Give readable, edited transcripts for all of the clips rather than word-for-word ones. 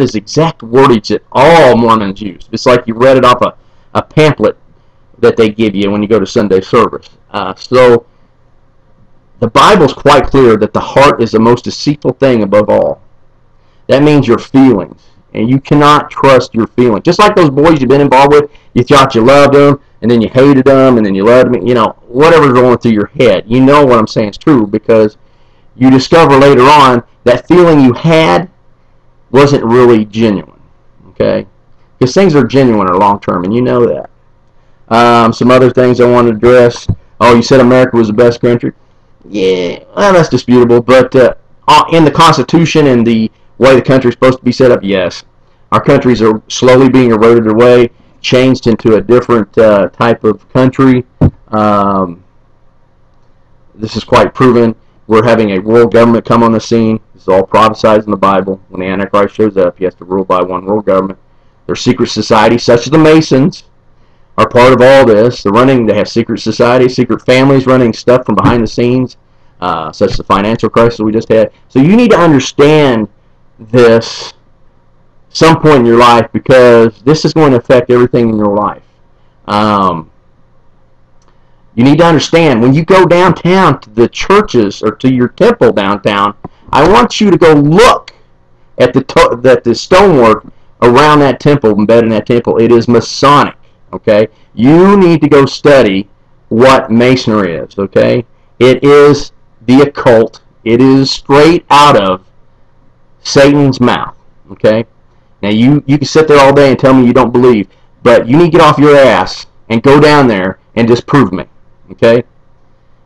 is the exact wordage that all Mormons use. It's like you read it off a pamphlet that they give you when you go to Sunday service. So the Bible's quite clear that the heart is the most deceitful thing above all. That means your feelings. And you cannot trust your feelings. Just like those boys you've been involved with, you thought you loved them, and then you hated them, and then you loved them. You know, whatever's going through your head. You know what I'm saying is true, because you discover later on that feeling you had wasn't really genuine. Okay? Because things are genuine or long-term, and you know that. Some other things I want to address. Oh, you said America was the best country? Yeah, well, that's disputable. But in the Constitution and the way the country is supposed to be set up, yes. Our countries are slowly being eroded away, changed into a different type of country. This is quite proven. We're having a world government come on the scene. This is all prophesied in the Bible. When the Antichrist shows up, he has to rule by one world government. There's secret societies, such as the Masons, are part of all this. They have secret societies, secret families running stuff from behind the scenes, such as the financial crisis we just had. So you need to understand this some point in your life, because this is going to affect everything in your life. You need to understand, when you go downtown to the churches or to your temple downtown, I want you to go look at the stonework around that temple, embedded in that temple. It is Masonic. Okay, you need to go study what Masonry is. Okay, it is the occult. It is straight out of Satan's mouth. Okay, now you can sit there all day and tell me you don't believe, but you need to get off your ass and go down there and disprove me. Okay,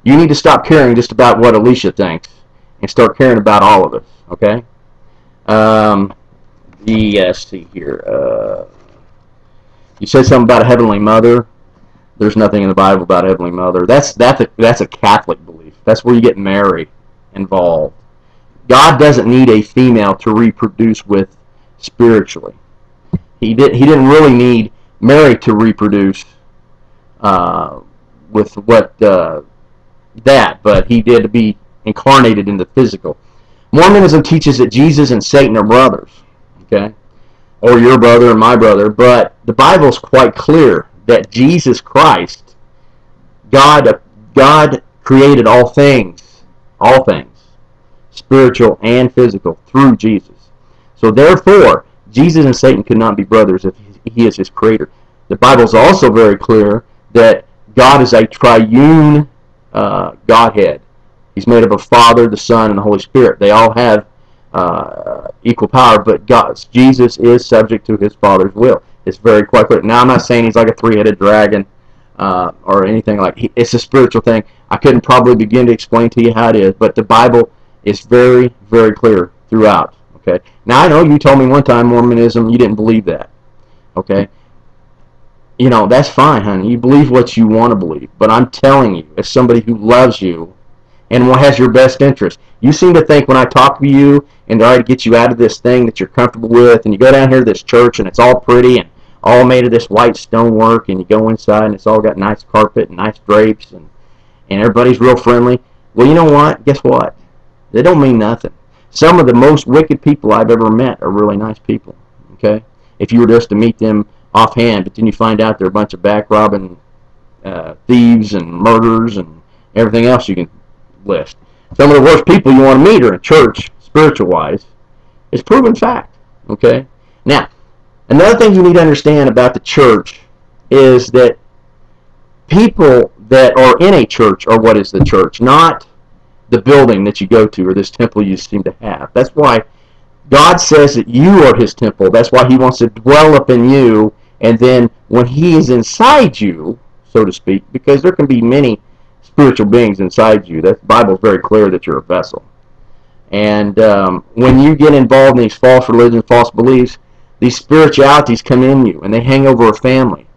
you need to stop caring just about what Alicia thinks and start caring about all of us. Okay, let's see here. You said something about a Heavenly Mother. There's nothing in the Bible about a Heavenly Mother. That's a Catholic belief. That's where you get Mary involved. God doesn't need a female to reproduce with spiritually. He didn't really need Mary to reproduce with what that, but he did to be incarnated in the physical. Mormonism teaches that Jesus and Satan are brothers. Okay, or your brother and my brother, but the Bible is quite clear that Jesus Christ, God created all things, spiritual and physical, through Jesus. So therefore, Jesus and Satan could not be brothers if he is his creator. The Bible is also very clear that God is a triune Godhead. He's made up of Father, the Son, and the Holy Spirit. They all have equal power, but Jesus is subject to his Father's will. It's very quite clear. Now, I'm not saying he's like a three-headed dragon or anything like that. It's a spiritual thing. I couldn't probably begin to explain to you how it is, but the Bible is very, very clear throughout. Okay. Now, I know you told me one time Mormonism, you didn't believe that. Okay. You know, that's fine, honey. You believe what you want to believe, but I'm telling you, as somebody who loves you and has your best interest, you seem to think when I talk to you and try to get you out of this thing that you're comfortable with, and you go down here to this church and it's all pretty and all made of this white stonework, and you go inside and it's all got nice carpet and nice drapes, and everybody's real friendly. Well, you know what? Guess what? They don't mean nothing. Some of the most wicked people I've ever met are really nice people. Okay? If you were just to meet them offhand, but then you find out they're a bunch of back-robbing thieves and murderers and everything else you can list. Some of the worst people you want to meet are in church, spiritual-wise. It's proven fact. Okay? Now, another thing you need to understand about the church is that people that are in a church are what is the church, not the building that you go to or this temple you seem to have. That's why God says that you are his temple. That's why he wants to dwell up in you, and then when he is inside you, so to speak, because there can be many spiritual beings inside you. The Bible is very clear that you're a vessel. And when you get involved in these false religions, false beliefs, these spiritualities come in you, and they hang over a family.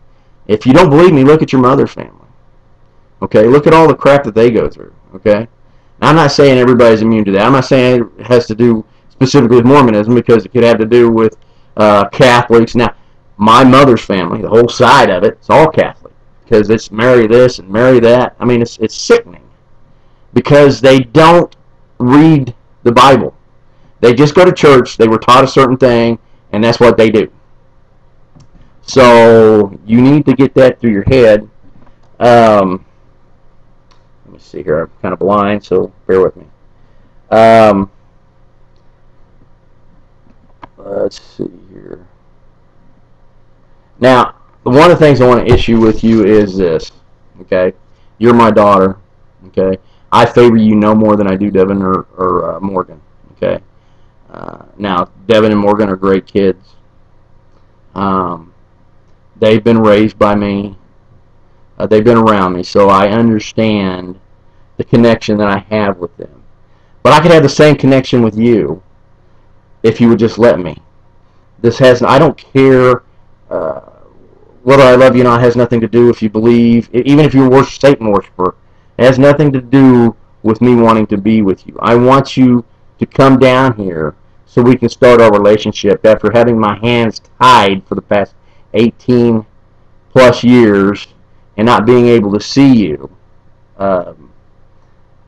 If you don't believe me, look at your mother's family. Okay? Look at all the crap that they go through. Okay? Now, I'm not saying everybody's immune to that. I'm not saying it has to do specifically with Mormonism, because it could have to do with Catholics. Now, my mother's family, the whole side of it, it's all Catholic, because it's marry this and marry that. I mean, it's sickening, because they don't read the Bible. They just go to church. They were taught a certain thing, And that's what they do. So you need to get that through your head. Let me see here. I'm kind of blind, so bear with me. Let's see here. Now, one of the things I want to issue with you is this. Okay, you're my daughter. Okay, I favor you no more than I do Devin or Morgan. Okay. Now, Devin and Morgan are great kids. They've been raised by me. They've been around me, so I understand the connection that I have with them. But I could have the same connection with you if you would just let me. I don't care whether I love you or not. It has nothing to do if you believe, even if you're a Satan worshiper. It has nothing to do with me wanting to be with you. I want you to come down here so we can start our relationship after having my hands tied for the past 18 plus years and not being able to see you. And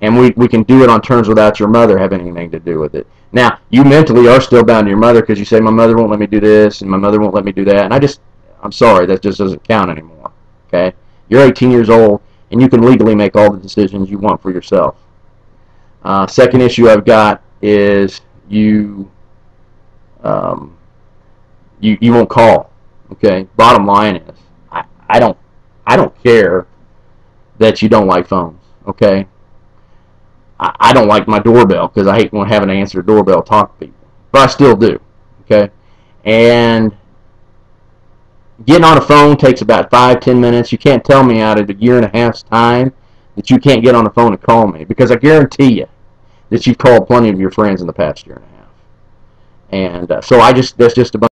we can do it on terms without your mother having anything to do with it. Now, you mentally are still bound to your mother because you say, my mother won't let me do this and my mother won't let me do that. And I'm sorry, that just doesn't count anymore. Okay? You're 18 years old and you can legally make all the decisions you want for yourself. Second issue I've got is you won't call. Okay? Bottom line is, I don't care that you don't like phones. Okay? I don't like my doorbell because I hate having to answer the doorbell, talk to people. But I still do. Okay? And getting on a phone takes about 5-10 minutes. You can't tell me out of a year and a half's time that you can't get on the phone and call me, because I guarantee you that you've called plenty of your friends in the past year and a half. And so that's just a bunch